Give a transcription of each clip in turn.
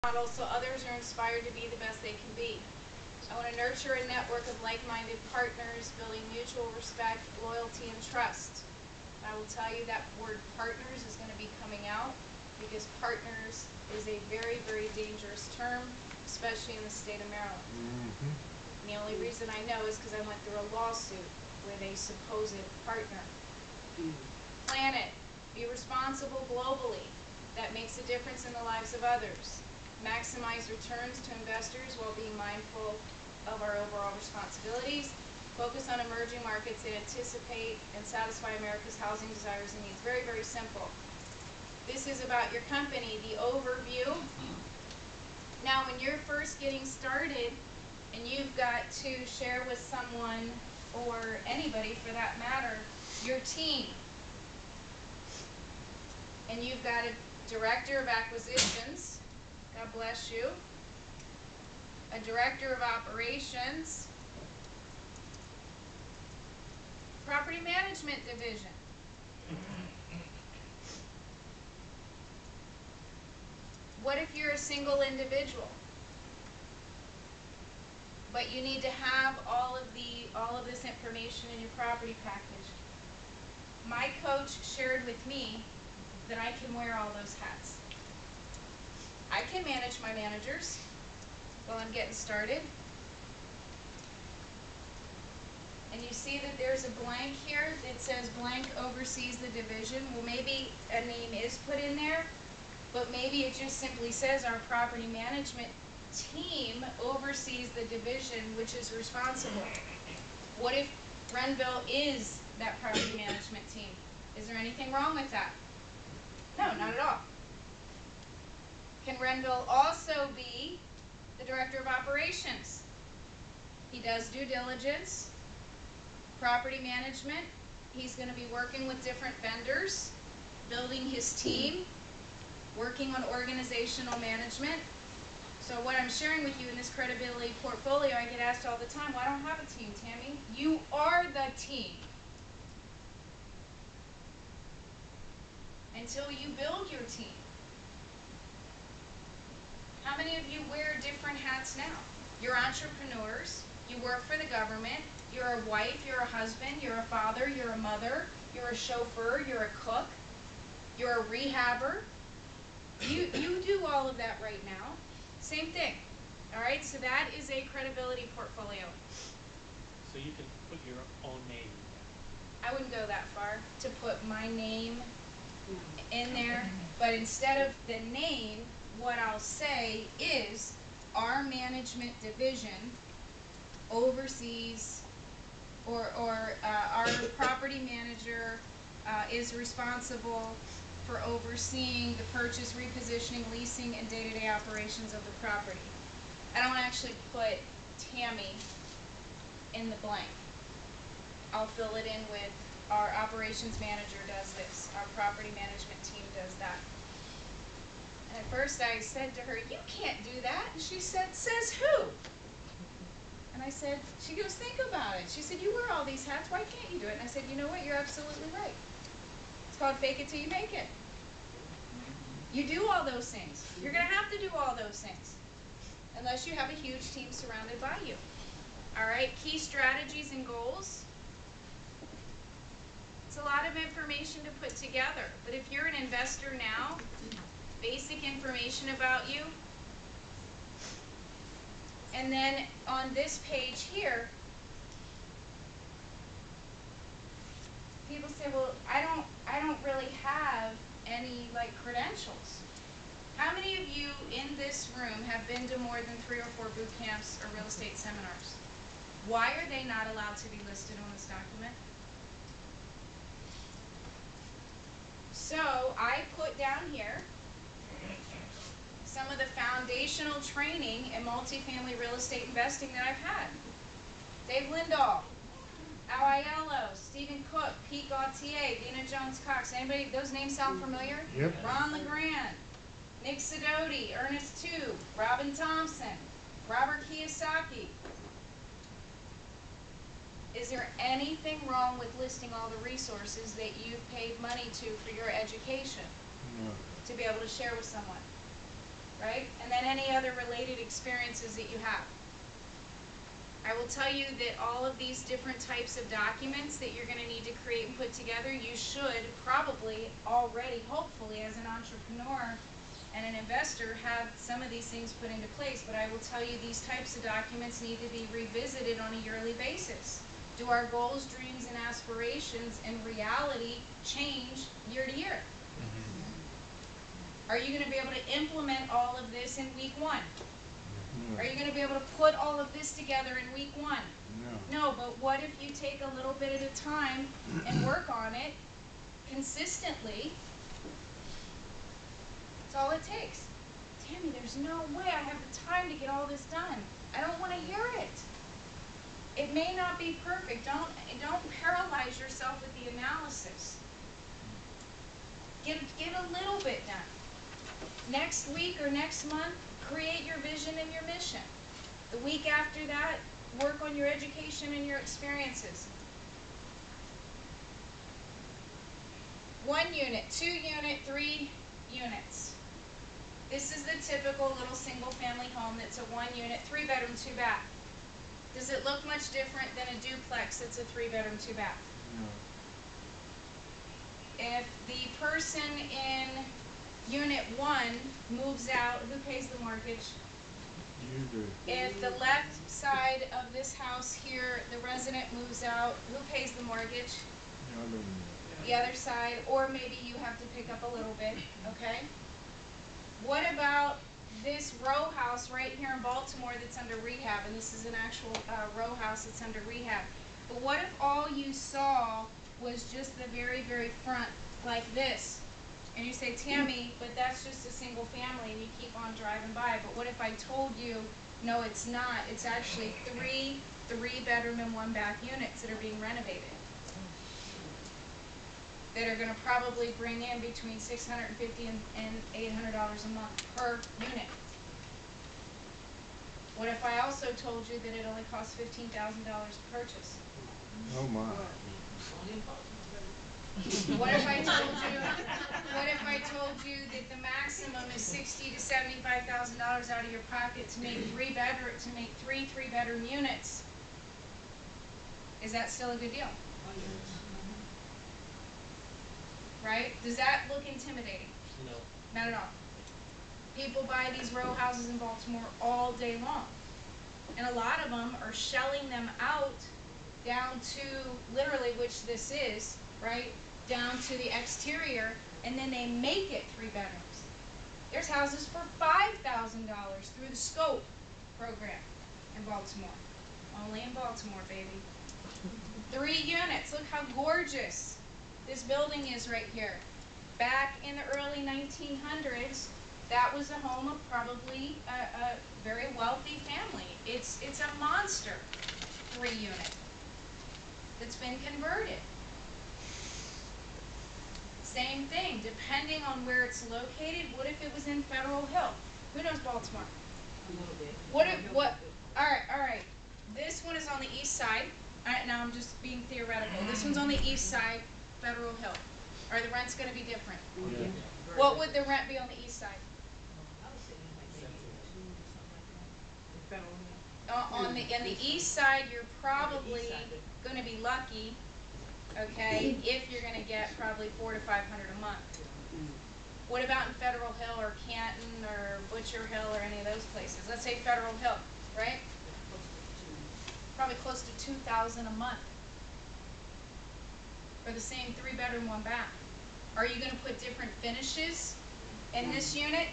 model so others are inspired to be the best they can be. I want to nurture a network of like-minded partners, building mutual respect, loyalty, and trust. I will tell you that word partners is going to be coming out because partners is a very, very dangerous term, especially in the state of Maryland. And the only reason I know is because I went through a lawsuit with a supposed partner. Planet, be responsible globally. That makes a difference in the lives of others. Maximize returns to investors while being mindful of our overall responsibilities. Focus on emerging markets that anticipate and satisfy America's housing desires and needs. Very, very simple. This is about your company, the overview. Now, when you're first getting started and you've got to share with someone, or anybody for that matter, your team, and you've got a director of acquisitions, God bless you, a director of operations, property management division. What if you're a single individual, but you need to have all of this information in your property package? My coach shared with me that I can wear all those hats. I can manage my managers while I'm getting started. And you see that there's a blank here that says blank oversees the division. Well, maybe a name is put in there, but maybe it just simply says our property management team oversees the division which is responsible. What if Renville is that property management team? Is there anything wrong with that? No, not at all. Can Renville also be the director of operations? He does due diligence, property management. He's going to be working with different vendors, building his team, working on organizational management. So what I'm sharing with you in this credibility portfolio, I get asked all the time, well, I don't have a team, Tammy. You are the team. Until you build your team. How many of you wear different hats now? You're entrepreneurs, you work for the government, you're a wife, you're a husband, you're a father, you're a mother, you're a chauffeur, you're a cook, you're a rehabber. You do all of that right now. Same thing. All right, so that is a credibility portfolio. So you can put your own name. I wouldn't go that far to put my name in there, but instead of the name, what I'll say is our management division oversees, or our property manager is responsible for overseeing the purchase, repositioning, leasing, and day-to-day operations of the property. I don't actually put Tammy in the blank. I'll fill it in with our operations manager does this, our property management team does that. And at first I said to her, you can't do that. And she said, says who? And I said, she goes, think about it. She said, you wear all these hats, why can't you do it? And I said, you know what, you're absolutely right. It's called fake it till you make it. You do all those things. You're going to have to do all those things. Unless you have a huge team surrounded by you. All right, key strategies and goals. It's a lot of information to put together. But if you're an investor now, basic information about you. And then on this page here, people say, well, I don't really have any like credentials. How many of you in this room have been to more than 3 or 4 boot camps or real estate seminars? Why are they not allowed to be listed on this document? So I put down here some of the foundational training in multifamily real estate investing that I've had. Dave Lindahl, Al Aiello, Stephen Cook, Pete Gauthier, Dina Jones-Cox. Anybody, those names sound familiar? Yep. Ron LeGrand, Nick Sidoti, Ernest Tu, Robin Thompson, Robert Kiyosaki. Is there anything wrong with listing all the resources that you've paid money to for your education? No. To be able to share with someone? right? And then any other related experiences that you have. I will tell you that all of these different types of documents that you're going to need to create and put together, you should probably already, hopefully, as an entrepreneur and an investor, have some of these things put into place. But I will tell you, these types of documents need to be revisited on a yearly basis. Do our goals, dreams, and aspirations and reality change year to year? Are you going to be able to implement all of this in week 1? Are you going to be able to put all of this together in week 1? No, but what if you take a little bit at a time and work on it consistently? That's all it takes. Tammy, there's no way I have the time to get all this done. I don't want to hear it. It may not be perfect. Don't paralyze yourself with the analysis. Get a little bit done. Next week or next month, create your vision and your mission. The week after that, work on your education and your experiences. 1 unit, 2 unit, 3 units. This is the typical little single family home that's a 1 unit, 3 bedroom, 2 bath. Does it look much different than a duplex that's a 3 bedroom, 2 bath? No. If the person in unit 1 moves out, who pays the mortgage? You do. If the left side of this house here, the resident moves out, who pays the mortgage? Yeah, I live in there. The other side, or maybe you have to pick up a little bit, okay? What about this row house right here in Baltimore that's under rehab, and this is an actual row house that's under rehab. But what if all you saw was just the very, very front, like this? And you say, Tammy, but that's just a single family, and you keep on driving by. But what if I told you, no, it's not. It's actually three bedroom and 1 bath units that are being renovated, that are going to probably bring in between $650 and $800 a month per unit. What if I also told you that it only costs $15,000 to purchase? Oh my. What if I told you that the maximum is $60,000 to $75,000 out of your pocket to make three 3-bedroom units? Is that still a good deal? Right? Does that look intimidating? No. Not at all. People buy these row houses in Baltimore all day long. And a lot of them are shelling them out down to, literally, which this is, right, down to the exterior, and then they make it 3 bedrooms. There's houses for $5,000 through the SCOPE program in Baltimore. Only in Baltimore, baby. 3 units. Look how gorgeous this building is right here. Back in the early 1900s, that was a home of probably a very wealthy family. It's a monster 3 unit that's been converted. Same thing, depending on where it's located. What if it was in Federal Hill? Who knows Baltimore? A little bit. All right. This one is on the east side. All right, now I'm just being theoretical. This one's on the east side, Federal Hill. Are the rents going to be different? Yeah. What would the rent be on the east side? I would say like maybe 2 or something like that. On the east side, you're probably going to be lucky, okay, if you're going to get probably $400 to $500 a month. What about in Federal Hill or Canton or Butcher Hill or any of those places? Let's say Federal Hill, right? Probably close to $2,000 a month for the same 3 bedroom, 1 bath. Are you going to put different finishes in this unit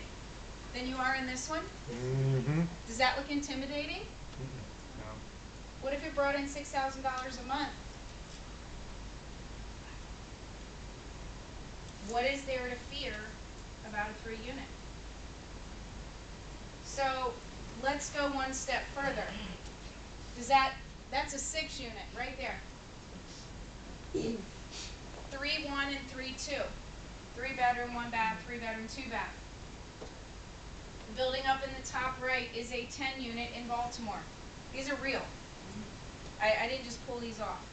than you are in this one? Mm-hmm. Does that look intimidating? No. What if it brought in $6,000 a month? What is there to fear about a 3 unit? So let's go one step further. That's a 6 unit right there. 3-1 and 3-2. 3 bedroom, 1 bath, 3 bedroom, 2 bath. The building up in the top right is a 10 unit in Baltimore. These are real. I didn't just pull these off.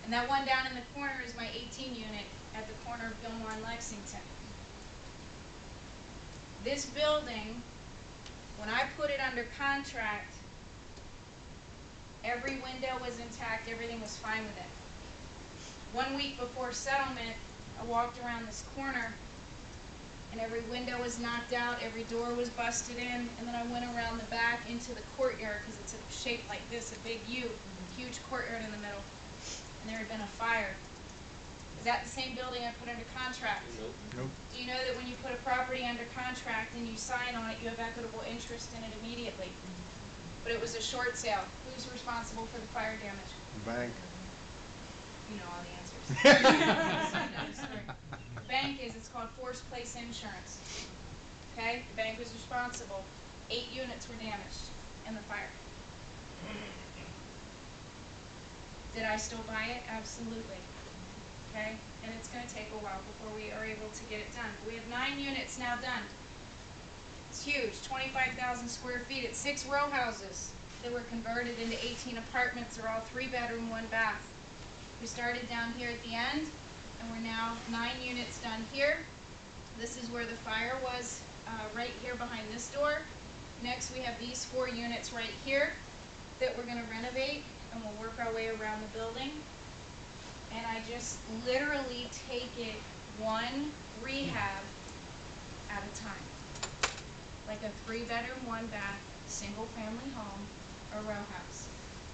And that one down in the corner is my 18 unit at the corner of Gilmore and Lexington. This building, when I put it under contract, every window was intact, everything was fine with it. 1 week before settlement, I walked around this corner and every window was knocked out, every door was busted in, and then I went around the back into the courtyard because it's shaped like this, a big U, huge courtyard in the middle, and there had been a fire. Is that the same building I put under contract? Nope. Nope. Do you know that when you put a property under contract and you sign on it, you have equitable interest in it immediately? But it was a short sale. Who's responsible for the fire damage? Bank. You know all the answers. You know the story. The bank it's called forced place insurance. Okay? The bank was responsible. 8 units were damaged in the fire. Did I still buy it? Absolutely. Okay? And it's going to take a while before we are able to get it done. We have 9 units now done. It's huge, 25,000 square feet. It's 6 row houses that were converted into 18 apartments. They're all 3-bedroom, 1 bath. We started down here at the end, and we're now 9 units done here. This is where the fire was, right here behind this door. Next, we have these 4 units right here that we're going to renovate, and we'll work our way around the building. And I just literally take it one rehab at a time. Like a 3-bedroom, 1 bath, single family home or row house.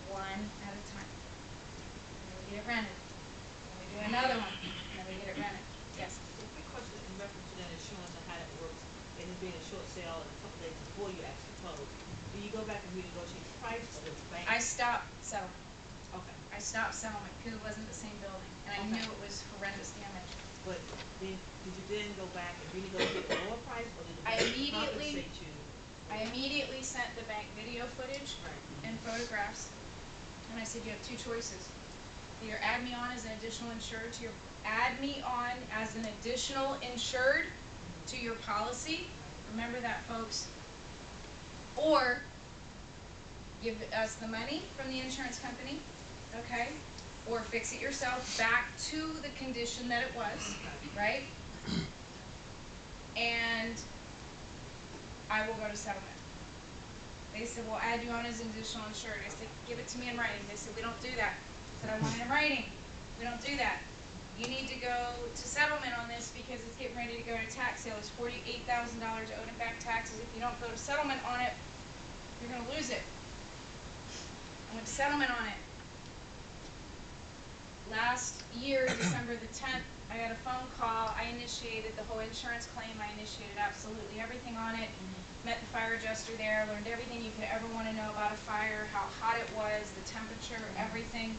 One at a time. And then we get it rented. And we do another one. And then we get it rented. Yes? A quick question in reference to that insurance and how that works. It has been a short sale and a couple days before you actually close. Do you go back and renegotiate the price or the bank? I stopped settlement. Okay. I stopped settlement because it wasn't the same building. And I knew it was horrendous damage. But then, did you then go back and renegotiate the lower price or did the I bank immediately- compensate you? I immediately sent the bank video footage Right. and photographs, and I said you have 2 choices. Either add me on as an additional insured to your policy. Remember that, folks. Or give us the money from the insurance company, okay? Or fix it yourself back to the condition that it was, right? And I will go to settlement. They said, we'll add you on as an additional insured. I said, give it to me in writing. They said, we don't do that. I said, I want it in writing. We don't do that. You need to go to settlement on this because it's getting ready to go to tax sale. It's $48,000 owed in back taxes. If you don't go to settlement on it, you're going to lose it. I went to settlement on it. Last year, December the 10th, I got a phone call. I initiated the whole insurance claim. I initiated absolutely everything on it. Met the fire adjuster there, learned everything you could ever want to know about a fire, how hot it was, the temperature, everything.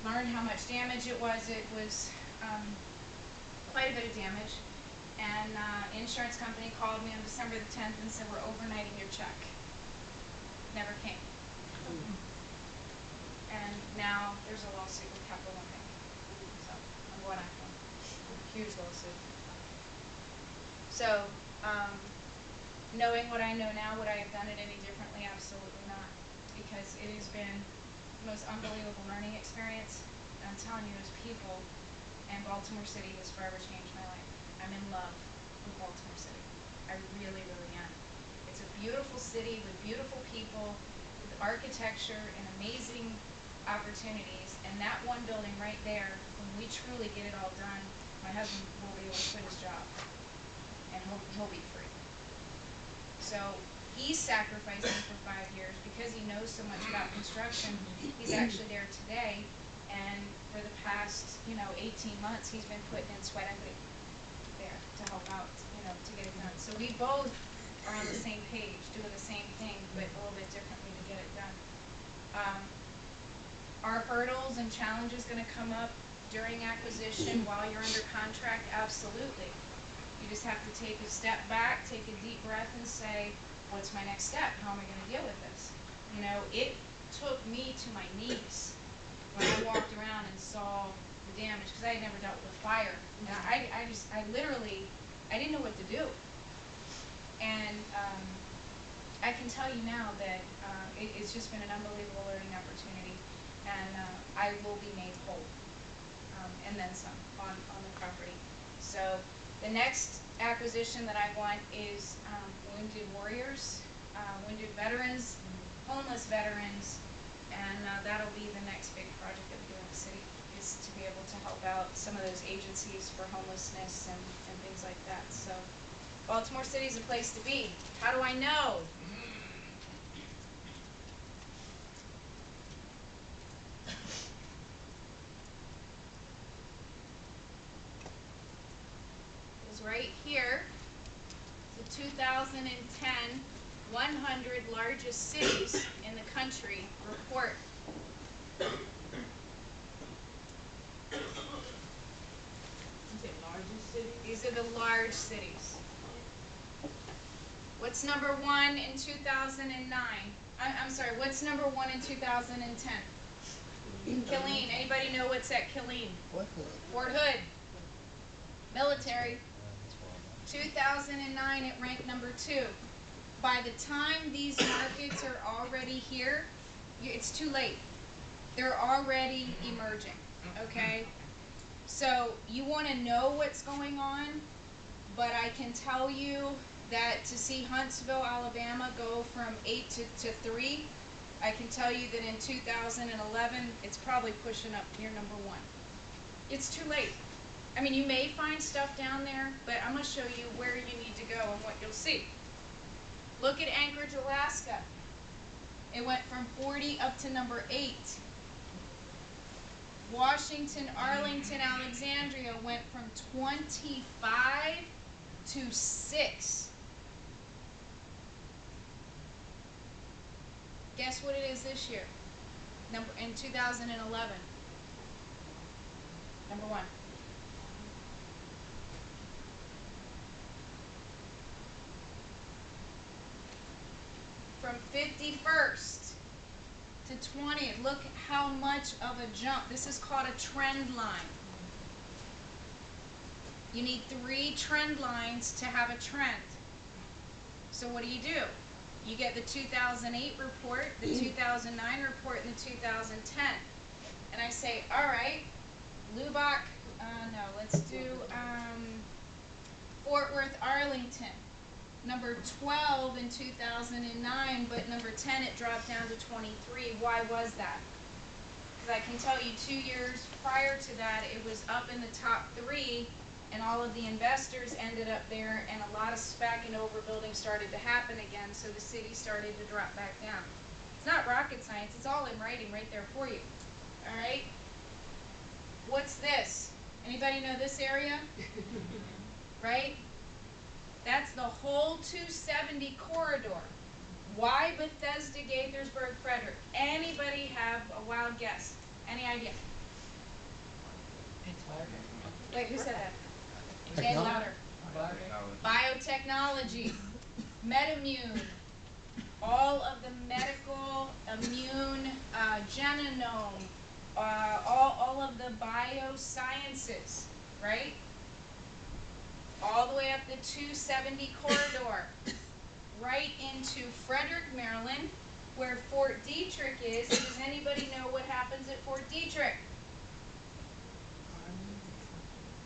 Learned how much damage it was. It was quite a bit of damage. And insurance company called me on December the 10th and said, we're overnighting your check. Never came. And now there's a lawsuit with Capital One Bank. So I'm going after them. Huge lawsuit. So, knowing what I know now, would I have done it any differently? Absolutely not. Because it has been the most unbelievable learning experience. And I'm telling you, as people, and Baltimore City has forever changed my life. I'm in love with Baltimore City. I really, really am. It's a beautiful city with beautiful people, with architecture and amazing opportunities. And that one building right there, when we truly get it all done, my husband will be able to quit his job. And he'll be free. So he's sacrificing for 5 years because he knows so much about construction. He's actually there today, and for the past 18 months he's been putting in sweat equity there to help out, to get it done. So we both are on the same page, doing the same thing, but a little bit differently to get it done. Are hurdles and challenges going to come up during acquisition while you're under contract? Absolutely. You just have to take a step back, take a deep breath, and say, what's my next step? How am I going to deal with this? It took me to my knees when I walked around and saw the damage, because I had never dealt with a fire. And I literally didn't know what to do. And I can tell you now that it's just been an unbelievable learning opportunity, and I will be made whole, and then some on the property. So the next acquisition that I want is wounded warriors, wounded veterans, homeless veterans, and that'll be the next big project that we do in the city, is to be able to help out some of those agencies for homelessness and things like that. So Baltimore City is a place to be. How do I know? Is right here, the 2010 100 largest cities in the country report. You say largest city? These are the large cities. What's number 1 in 2009? I'm sorry, what's number 1 in 2010? Killeen. Anybody know what's at Killeen? Fort Hood. Military. 2009 it ranked number 2. By the time these markets are already here, it's too late. They're already emerging, okay? So you want to know what's going on, but I can tell you that to see Huntsville, Alabama go from 8 to 3, I can tell you that in 2011, it's probably pushing up near number 1. It's too late. I mean, you may find stuff down there, but I'm going to show you where you need to go and what you'll see. Look at Anchorage, Alaska. It went from 40 up to number 8. Washington, Arlington, Alexandria went from 25 to 6. Guess what it is this year? In 2011. Number 1. From 51st to 20th, look how much of a jump. This is called a trend line. You need 3 trend lines to have a trend. So what do? You get the 2008 report, the 2009 report, and the 2010. And I say, all right, Lubbock, no, let's do Fort Worth, Arlington. Number 12 in 2009, but number 10 it dropped down to 23. Why was that? Because I can tell you 2 years prior to that it was up in the top 3, and all of the investors ended up there, and a lot of spec and overbuilding started to happen again, so the city started to drop back down. It's not rocket science, it's all in writing right there for you. Alright? What's this? Anybody know this area? Right? That's the whole 270 corridor. Why Bethesda, Gaithersburg, Frederick? Anybody have a wild guess? Any idea? Wait, who said that? Say it louder. Biotechnology. MedImmune. All of the medical, immune, genome, all of the biosciences, right? All the way up the 270 corridor, right into Frederick, Maryland, where Fort Detrick is. Does anybody know what happens at Fort Detrick?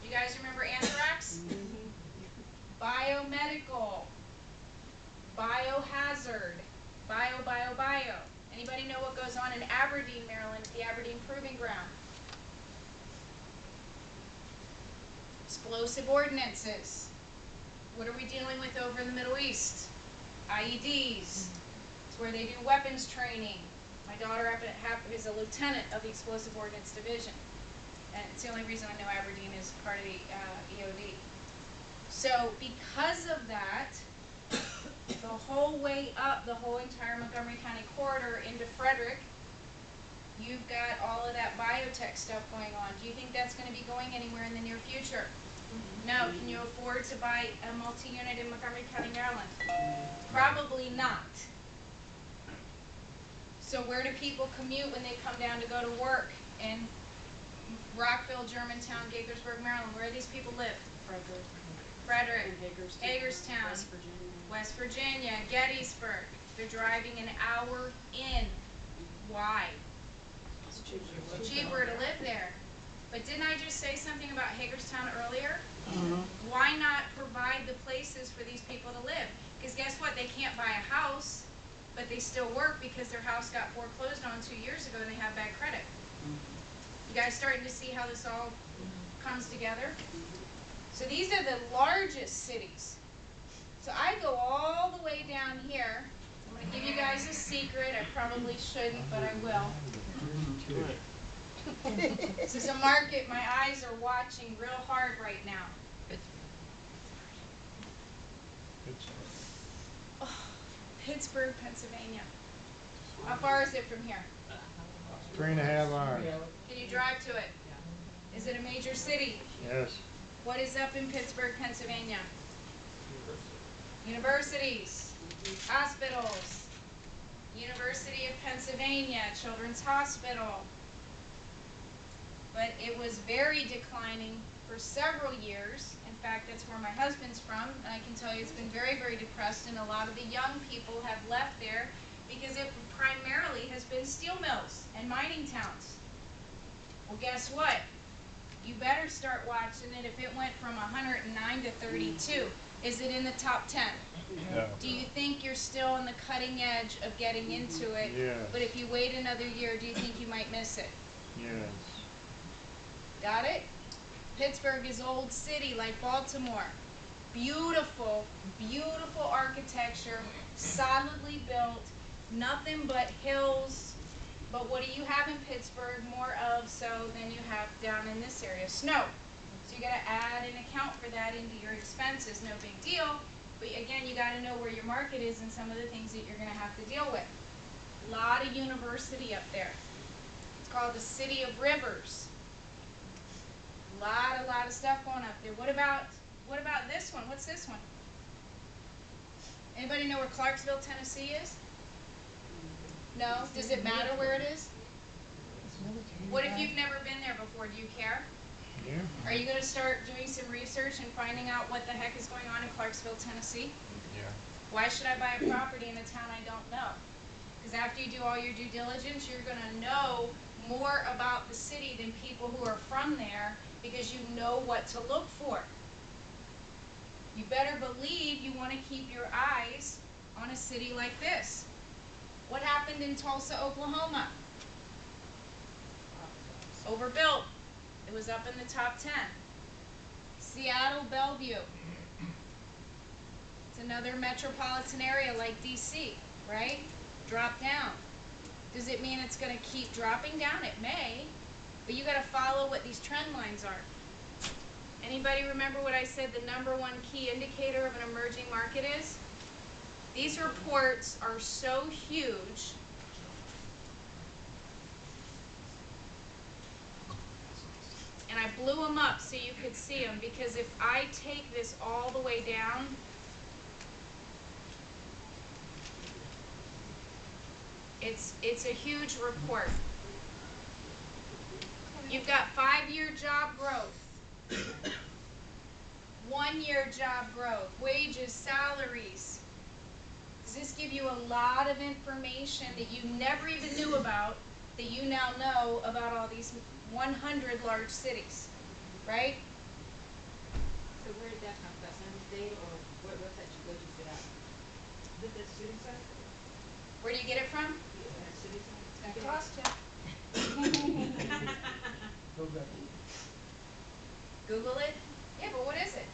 You guys remember anthrax? Biomedical, biohazard, bio. Anybody know what goes on in Aberdeen, Maryland, at the Aberdeen Proving Ground? Explosive ordinances. What are we dealing with over in the Middle East? IEDs. It's where they do weapons training. My daughter is a lieutenant of the Explosive Ordnance Division. And it's the only reason I know Aberdeen is part of the EOD. So because of that, the whole way up, the whole entire Montgomery County corridor into Frederick, you've got all of that biotech stuff going on. Do you think that's going to be going anywhere in the near future? No. Can you afford to buy a multi-unit in Montgomery County, Maryland? Probably not. So where do people commute when they come down to go to work? In Rockville, Germantown, Gaithersburg, Maryland. Where do these people live? Frederick. Hagerstown. West Virginia. Gettysburg. They're driving an hour in. Why? It's cheaper to live there. But didn't I just say something about Hagerstown earlier? Why not provide the places for these people to live? Because guess what? They can't buy a house, but they still work because their house got foreclosed on 2 years ago and they have bad credit. You guys starting to see how this all comes together? So these are the largest cities. So I go all the way down here. I'm going to give you guys a secret. I probably shouldn't, but I will. This is a market my eyes are watching real hard right now. Oh, Pittsburgh, Pennsylvania. How far is it from here? 3.5 hours. Can you drive to it? Is it a major city? Yes. What is up in Pittsburgh, Pennsylvania? Universities, hospitals, University of Pennsylvania, Children's Hospital. But it was very declining for several years. In fact, that's where my husband's from, and I can tell you it's been very, very depressed, and a lot of the young people have left there because it primarily has been steel mills and mining towns. Well, guess what? You better start watching it if it went from 109 to 32. Is it in the top 10? No. Do you think you're still on the cutting edge of getting into it? Yes. But if you wait another year, do you think you might miss it? Yes. Got it? Pittsburgh is old city like Baltimore. Beautiful, beautiful architecture, solidly built, nothing but hills. But what do you have in Pittsburgh more of so than you have down in this area? Snow. So you got to add and account for that into your expenses. No big deal. But again, you got to know where your market is and some of the things that you're going to have to deal with. A lot of university up there. It's called the City of Rivers. A lot of stuff going up there. What about this one? What's this one? Anybody know where Clarksville, Tennessee is? No? Does it matter where it is? What if you've never been there before? Do you care? Yeah. Are you going to start doing some research and finding out what the heck is going on in Clarksville, Tennessee? Yeah. Why should I buy a property in a town I don't know? Because after you do all your due diligence, you're going to know more about the city than people who are from there because you know what to look for. You better believe you want to keep your eyes on a city like this. What happened in Tulsa, Oklahoma? Overbuilt. It was up in the top 10. Seattle, Bellevue. It's another metropolitan area like DC, right? Drop down. Does it mean it's going to keep dropping down? It may, but you got to follow what these trend lines are. Anybody remember what I said the #1 key indicator of an emerging market is? These reports are so huge. And I blew them up so you could see them, because if I take this all the way down, it's a huge report. You've got 5-year job growth, 1-year job growth, wages, salaries. Does this give you a lot of information that you never even knew about, that you now know about all these 100 large cities, right? So where did that come from? Census data, or what website you go to for that? Is it the city site? Where do you get it from? The city site? It's going to cost you. Google it? Yeah, but what is it?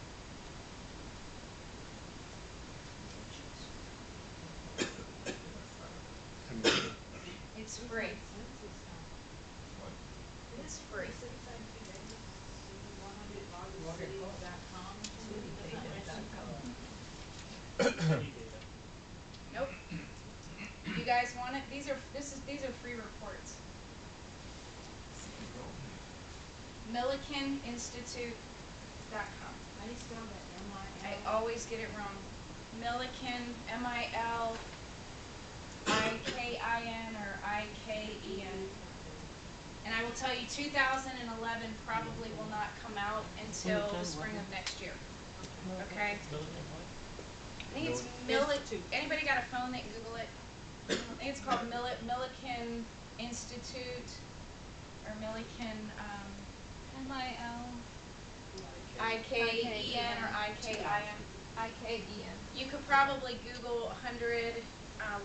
It's free. It's free. Nope. You guys want it? These are free reports. MillikenInstitute.com. How do you spell that? I M-I-L? always get it wrong. Milliken, M-I-L-I-K-I-N or I-K-E-N. And I will tell you, 2011 probably will not come out until the spring of next year. Okay? I think it's Anybody got a phone that can Google it? I think it's called Milliken Institute or Milliken M-I-L I-K-E-N or I-K-I-N. I-K-E-N. You could probably Google 100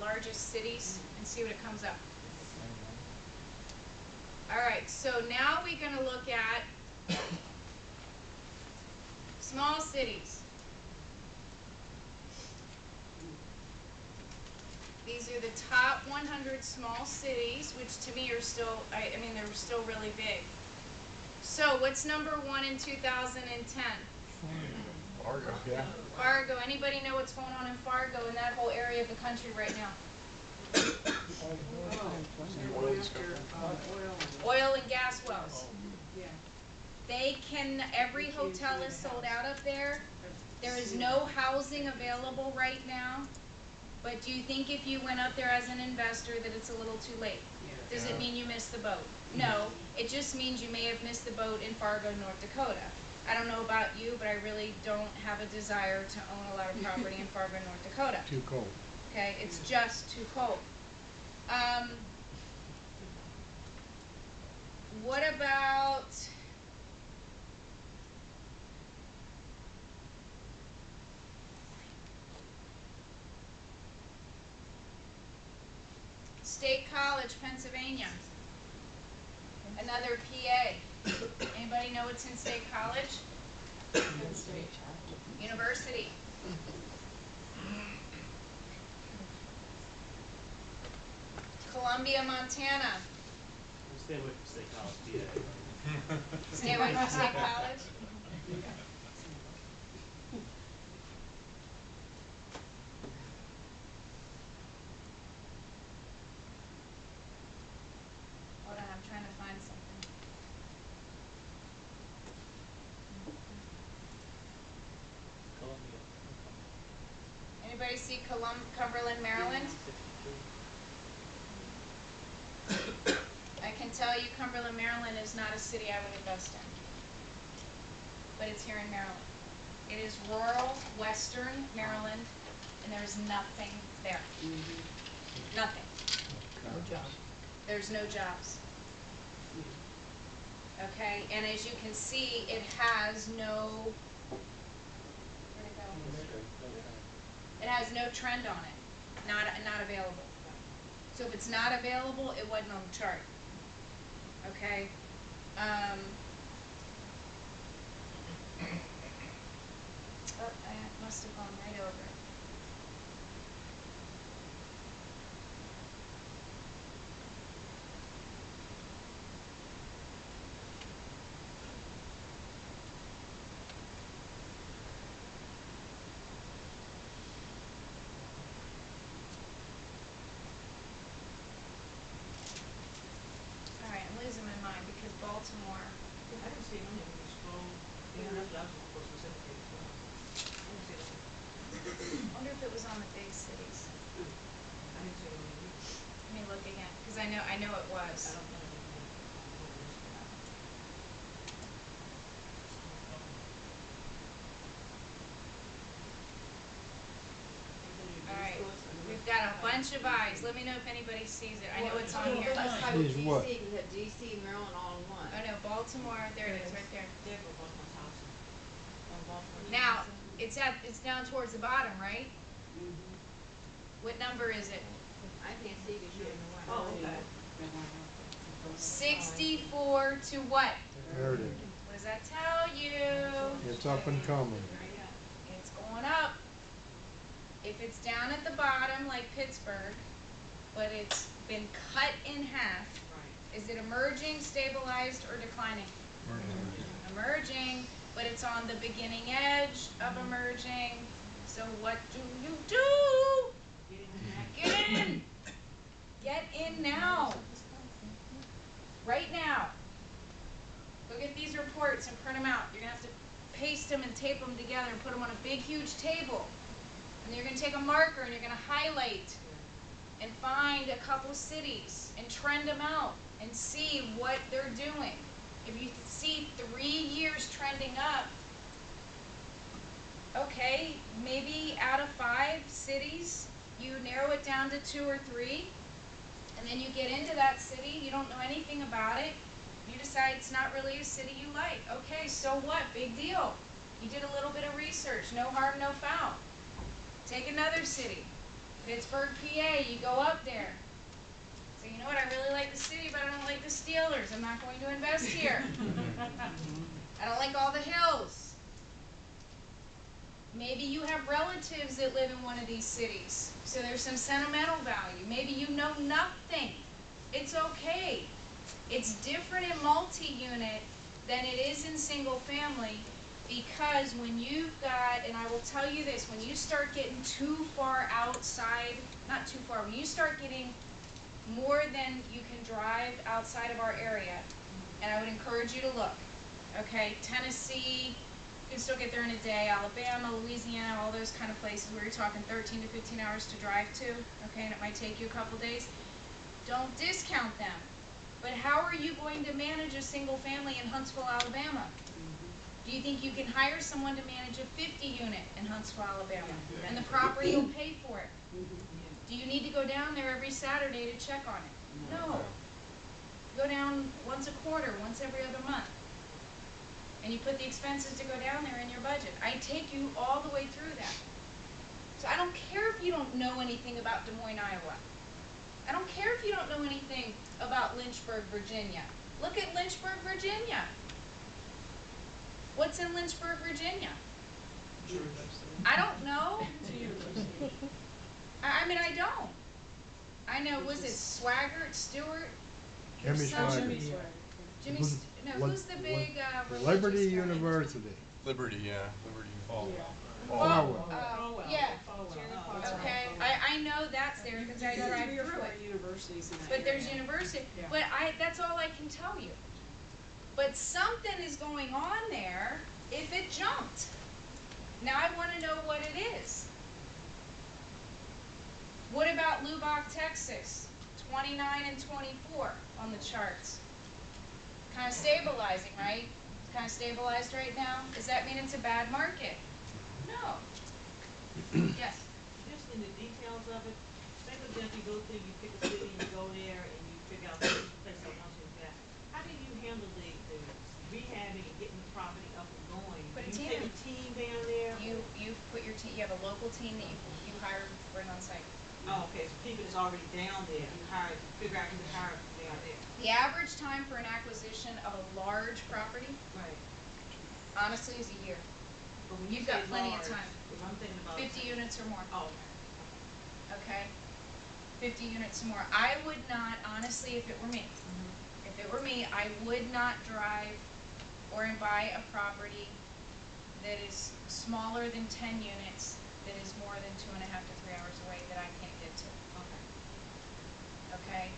largest cities and see what it comes up. All right, so now we're going to look at small cities. These are the top 100 small cities, which to me are still, I mean, they're still really big. So what's number 1 in 2010? Fargo. Yeah. Fargo. Anybody know what's going on in Fargo, in that whole area of the country right now? Oil and gas wells. Every hotel is sold out up there. There is no housing available right now. But do you think if you went up there as an investor that it's a little too late? Does it mean you missed the boat? No, it just means you may have missed the boat in Fargo, North Dakota. I don't know about you, but I really don't have a desire to own a lot of property in Fargo, North Dakota. Too cold. Okay, it's just too cold. What about State College, Pennsylvania? Another PA. Anybody know what's in State College? University. Columbia, Montana. Stay away from State College, PA. Stay away from State College. Hold on, I'm trying to find something. Columbia. Anybody see Cumberland, Maryland? I can tell you Cumberland, Maryland is not a city I would invest in. But it's here in Maryland. It is rural, western Maryland, and there's nothing there. Nothing. No jobs. There's no jobs. Okay, and as you can see, it has no, where'd it go? It has no trend on it. Not available. So if it's not available, it wasn't on the chart. Okay. Oh, I must have gone right over it. All right, I'm losing my mind because Baltimore. I didn't see it on there when you scroll. Yeah, that's what I was looking for specifically as well. I didn't see it on there. I wonder if it was on the big cities. I didn't see it on there either. Let me look again because I know it was. I don't know. All right, we've got a bunch of eyes. Let me know if anybody sees it. I know it's on here. Let's try Sees with what? DC, because we have DC, Maryland all in one. Oh no, Baltimore. There it is, right there. There go Baltimore's house. On Baltimore. Now it's down towards the bottom, right? What number is it? I can't see because you're in the one. Oh, okay. 64 to what? There it is. What does that tell you? It's up and coming. It's going up. If it's down at the bottom like Pittsburgh, but it's been cut in half, is it emerging, stabilized, or declining? Emerging, but it's on the beginning edge of emerging. So what do you do? Get in! Get in now. Right now. Go get these reports and print them out. You're going to have to paste them and tape them together and put them on a big, huge table. And then you're going to take a marker and you're going to highlight and find a couple cities and trend them out and see what they're doing. If you see 3 years trending up, okay, maybe out of 5 cities, you narrow it down to 2 or 3, and then you get into that city, you don't know anything about it, You decide it's not really a city you like. Okay, so what? Big deal. You did a little bit of research. No harm, no foul. Take another city. Pittsburgh, PA, you go up there. So you know what, I really like the city, but I don't like the Steelers. I'm not going to invest here. I don't like all the hills. Maybe you have relatives that live in one of these cities, so there's some sentimental value. Maybe you know nothing. It's okay. It's different in multi-unit than it is in single family, because when you've got, and I will tell you this, when you start getting too far outside, not too far, when you start getting more than you can drive outside of our area, and I would encourage you to look, okay, Tennessee, you can still get there in a day, Alabama, Louisiana, all those kind of places where you're talking 13 to 15 hours to drive to, okay, and it might take you a couple days. Don't discount them. But how are you going to manage a single family in Huntsville, Alabama? Do you think you can hire someone to manage a 50 unit in Huntsville, Alabama? And the property will pay for it. Do you need to go down there every Saturday to check on it? No. Go down once a quarter, once every other month. And you put the expenses to go down there in your budget. I take you all the way through that. So I don't care if you don't know anything about Des Moines, Iowa. I don't care if you don't know anything about Lynchburg, Virginia. Look at Lynchburg, Virginia. What's in Lynchburg, Virginia? I don't know. I mean, I don't. I know, was it Swaggart, Stewart? Jimmy Some- Swaggart. Jimmy, Who's- no, what- who's the big Liberty religious guy? University. Liberty, yeah. Liberty. Oh, Falwell. yeah. Oh, Okay, I know that's there because I drive Three or through four it. universities in that But there's area. university, Yeah. but that's all I can tell you. But something is going on there if it jumped. Now I want to know what it is. What about Lubbock, Texas? 29 and 24 on the charts. Kind of stabilizing, right? It's kind of stabilized right now. Does that mean it's a bad market? No. Yes. Just in the details of it, say for example, you go through, you pick a city, you go there, and you figure out which place you want to get. How do you handle the rehabbing and getting the property up and going? Put a Do you team take in. a team down there? You put your team. You have a local team that you hire to bring on site. Oh, okay, so people that's already down there, you hire, figure out who to hire from down there. The average time for an acquisition of a large property, Right. honestly, is a year. But when You've you say got plenty of large, time. 'cause I'm thinking about. 50 units or more. Oh, Okay? 50 units or more. I would not, honestly, if it were me, if it were me, I would not drive or buy a property that is smaller than 10 units, that is more than 2.5 to 3 hours away that I can't get to. Okay?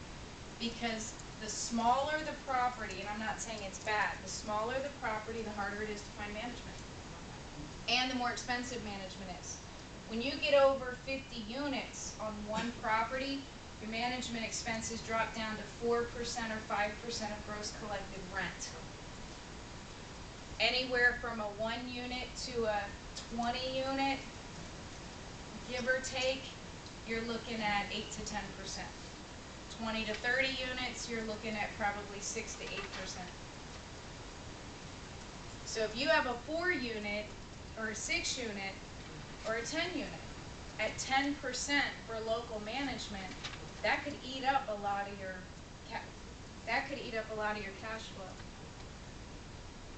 Because the smaller the property, and I'm not saying it's bad, the smaller the property, the harder it is to find management. And the more expensive management is. When you get over 50 units on one property, your management expenses drop down to 4% or 5% of gross collected rent. Anywhere from a 1 unit to a 20 unit, give or take, you're looking at 8 to 10%. 20 to 30 units, you're looking at probably 6 to 8%. So if you have a 4 unit or a 6 unit or a 10 unit at 10% for local management, that could eat up a lot of your cash flow.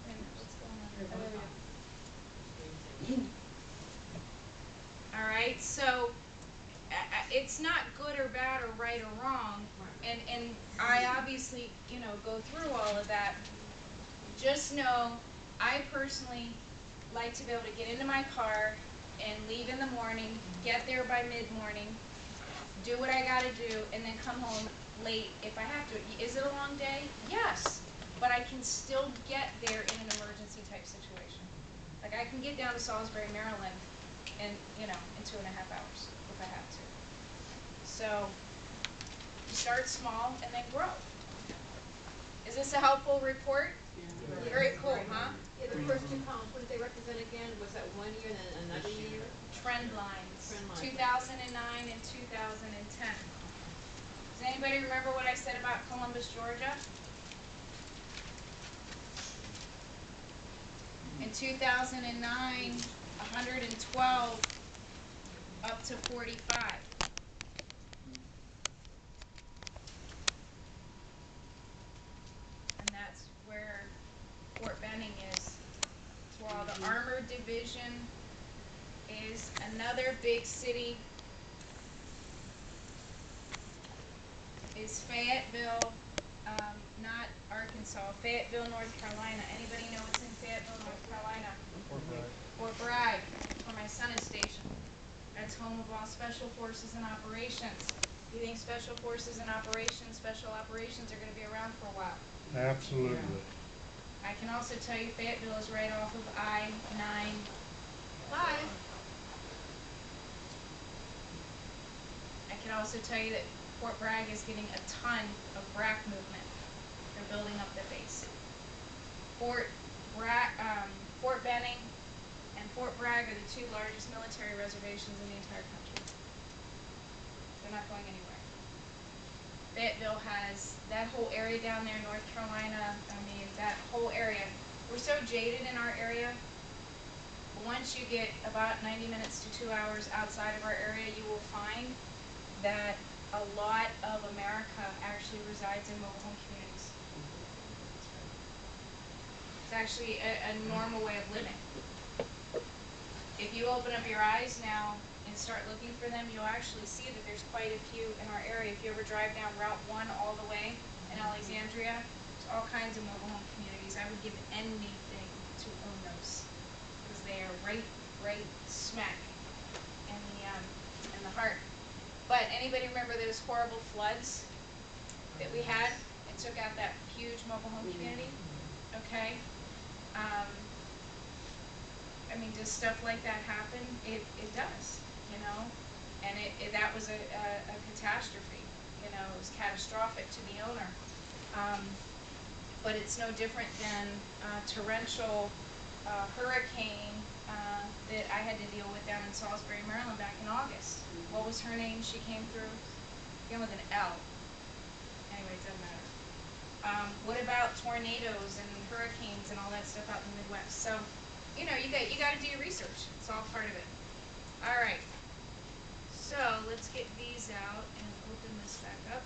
Wait a minute, what's going on? Oh, there we go. All right, so it's not good or bad or right or wrong, and I obviously, go through all of that. Just know, I personally like to be able to get into my car and leave in the morning, get there by mid-morning, do what I gotta do, and then come home late if I have to. Is it a long day? Yes, but I can still get there in an emergency type situation. Like I can get down to Salisbury, Maryland in 2.5 hours if I have to. So you start small and then grow. Is this a helpful report? Yeah. Very cool, huh? Yeah, the first two columns, what did they represent again? Was that 1 year and then another year? Trend lines. Trend lines. 2009 and 2010. Does anybody remember what I said about Columbus, Georgia? In 2009, 112 up to 45. And that's where Fort Benning is. While the Armored Division is another big city, is Fayetteville, not Arkansas, Fayetteville, North Carolina. Anybody know what's in Fayetteville, North Carolina? Fort Bragg, where my son is stationed. That's home of all Special Forces and Operations. You think Special Forces and Operations, Special Operations are going to be around for a while? Absolutely. I can also tell you Fayetteville is right off of I-95. I can also tell you that Fort Bragg is getting a ton of BRAC movement. They're building up the base. Fort Benning and Fort Bragg are the two largest military reservations in the entire country. They're not going anywhere. Fayetteville has that whole area down there, North Carolina, I mean, that whole area. We're so jaded in our area. Once you get about 90 minutes to 2 hours outside of our area, you will find that a lot of America actually resides in mobile home communities. It's actually a normal way of living. If you open up your eyes now and start looking for them, you'll actually see that there's quite a few in our area. If you ever drive down Route 1 all the way in Alexandria, there's all kinds of mobile home communities. I would give anything to own those because they are right smack in the heart. But anybody remember those horrible floods that we had? It took out that huge mobile home community. Okay. I mean, does stuff like that happen? It does, you know, and that was a catastrophe. You know, it was catastrophic to the owner. But it's no different than torrential hurricane that I had to deal with down in Salisbury, Maryland back in August. What was her name? She came through, began with an L. Anyway, it doesn't matter. What about tornadoes and hurricanes and all that stuff out in the Midwest? So, you know, you got to do your research. It's all part of it. All right. So let's get these out and open this back up.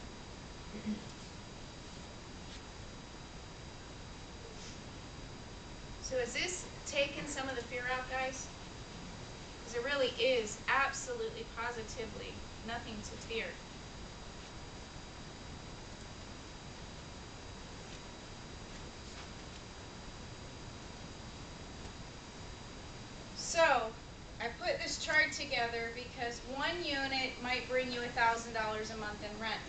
So has this taken some of the fear out, guys? Because there really is absolutely, positively nothing to fear. So I put this chart together because one unit might bring you $1,000 a month in rent.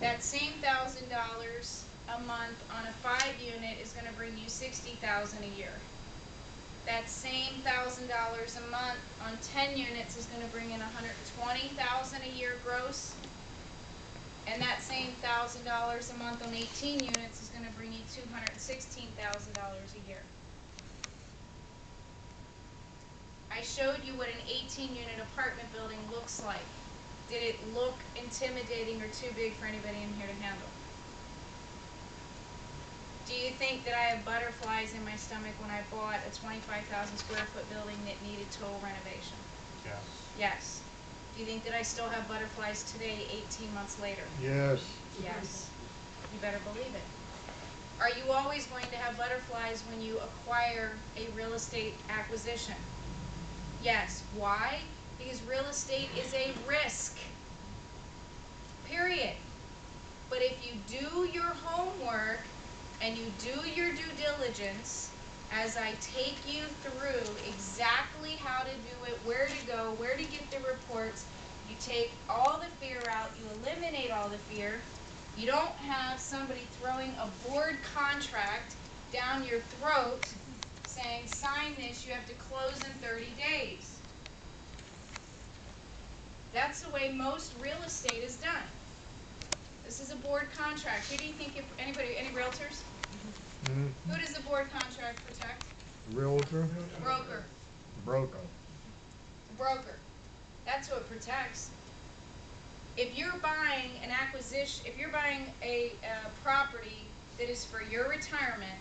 That same $1,000 a month on a 5-unit is going to bring you $60,000 a year. That same $1,000 a month on 10 units is going to bring in $120,000 a year gross. And that same $1,000 a month on 18 units is going to bring you $216,000 a year. I showed you what an 18-unit apartment building looks like. Did it look intimidating or too big for anybody in here to handle? Do you think that I have butterflies in my stomach when I bought a 25,000 square foot building that needed total renovation? Yes. Yes. Do you think that I still have butterflies today, 18 months later? Yes. Yes. You better believe it. Are you always going to have butterflies when you acquire a real estate acquisition? Yes. Why? Because real estate is a risk. Period. But if you do your homework and you do your due diligence, as I take you through exactly how to do it, where to go, where to get the reports, you take all the fear out, you eliminate all the fear. You don't have somebody throwing a board contract down your throat saying, sign this, you have to close in 30 days. That's the way most real estate is done. This is a board contract. Who do you think, any realtors? Mm-hmm. Who does the board contract protect? Realtor? Broker. Broker. Broker. That's who it protects. If you're buying an acquisition, if you're buying a property that is for your retirement,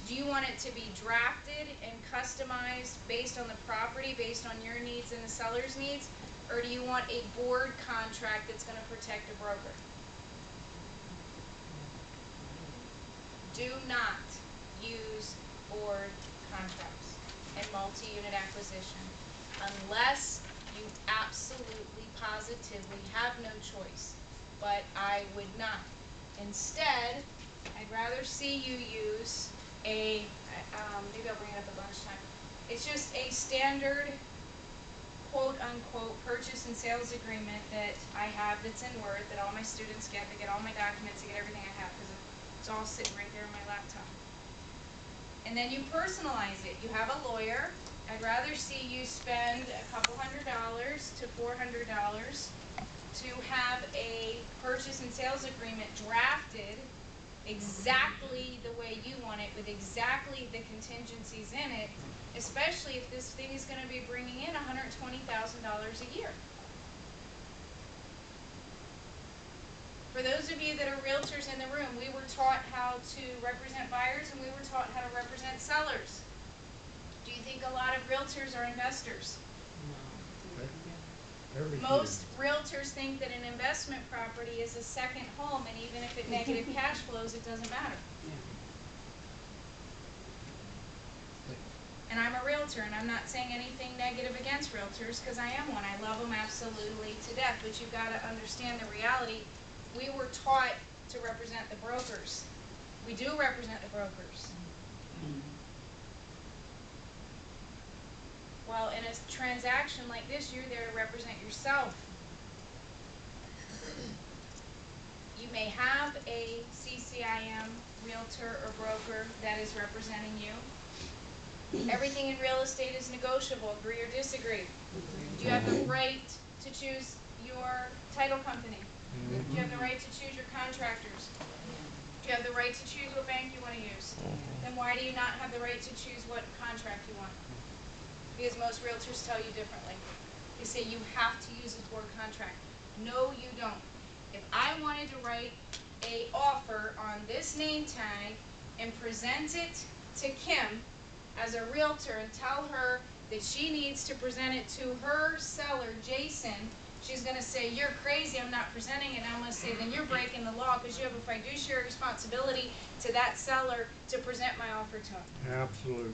Do you want it to be drafted and customized based on the property, based on your needs and the seller's needs? Or do you want a board contract that's going to protect a broker? Do not use board contracts in multi-unit acquisition unless you absolutely positively have no choice. But I would not. Instead, I'd rather see you use a, maybe I'll bring it up at lunchtime. It's just a standard quote unquote purchase and sales agreement that I have that's in Word that all my students get. They get all my documents, they get everything I have because it's all sitting right there on my laptop. And then you personalize it. You have a lawyer. I'd rather see you spend a couple $100 to $400 to have a purchase and sales agreement drafted exactly the way you want it with exactly the contingencies in it, especially if this thing is going to be bringing in $120,000 a year. For those of you that are realtors in the room, we were taught how to represent buyers and we were taught how to represent sellers. Do you think a lot of realtors are investors? Most realtors think that an investment property is a second home, and even if it negative cash flows, it doesn't matter. And I'm a realtor, and I'm not saying anything negative against realtors, because I am one. I love them absolutely to death, but you've got to understand the reality. We were taught to represent the brokers. We do represent the brokers. Well, in a transaction like this, you're there to represent yourself. You may have a CCIM realtor or broker that is representing you. Everything in real estate is negotiable, agree or disagree. Do you have the right to choose your title company? Do you have the right to choose your contractors? Do you have the right to choose what bank you want to use? Then why do you not have the right to choose what contract you want? Because most realtors tell you differently. They say you have to use a board contract. No, you don't. If I wanted to write an offer on this name tag and present it to Kim as a realtor and tell her that she needs to present it to her seller, Jason, she's going to say, you're crazy, I'm not presenting it. And I'm going to say, then you're breaking the law because you have a fiduciary responsibility to that seller to present my offer to him. Absolutely.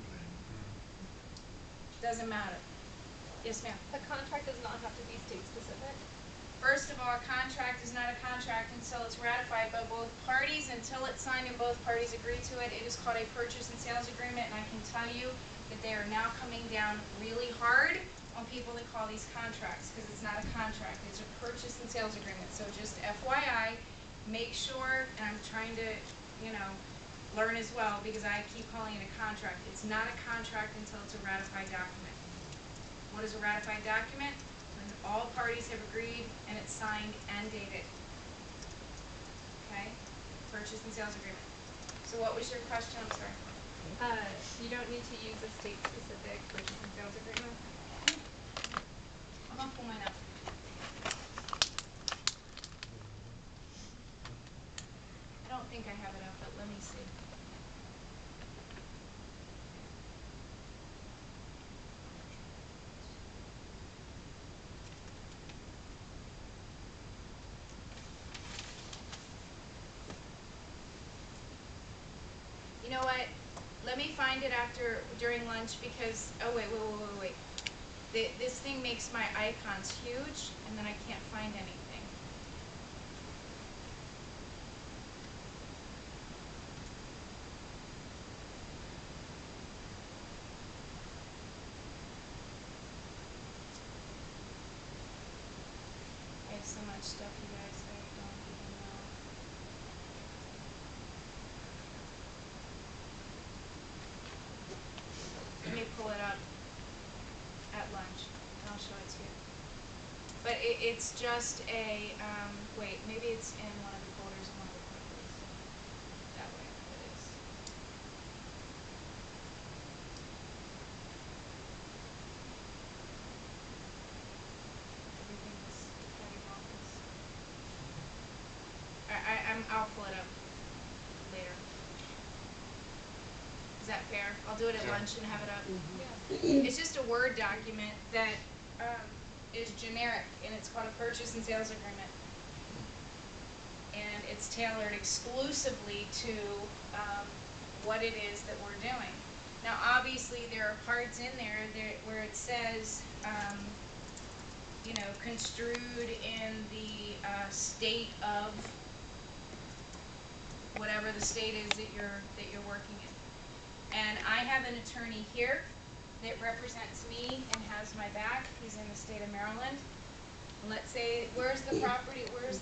Doesn't matter. Yes, ma'am. The contract does not have to be state specific. First of all, a contract is not a contract until it's ratified by both parties. Until it's signed and both parties agree to it, it is called a purchase and sales agreement. And I can tell you that they are now coming down really hard on people that call these contracts, because it's not a contract. It's a purchase and sales agreement. So just FYI, make sure, and I'm trying to, learn as well, because I keep calling it a contract. It's not a contract until it's a ratified document. What is a ratified document? When all parties have agreed and it's signed and dated. Okay? Purchase and sales agreement. So what was your question? I'm sorry. You don't need to use a state specific purchase and sales agreement. I'm gonna pull mine up. I don't think I have it up, but let me see. You know what? Let me find it during lunch, because, oh wait. This thing makes my icons huge, and then I can't find anything. I have so much stuff, you guys, I don't even know. Let me pull it up at lunch, and I'll show it to you. But it's just a, wait, maybe it's in one of the folders in one of the folders. That way, it is. Everything is very obvious. I'll pull it up later. Is that fair? I'll do it at Yeah. lunch and have it up. Yeah. It's just a Word document that is generic, and it's called a purchase and sales agreement. And it's tailored exclusively to what it is that we're doing. Now, obviously, there are parts in there where it says, you know, construed in the state of whatever the state is that you're working in. And I have an attorney here that represents me and has my back. He's in the state of Maryland. And let's say, where's the property? Where's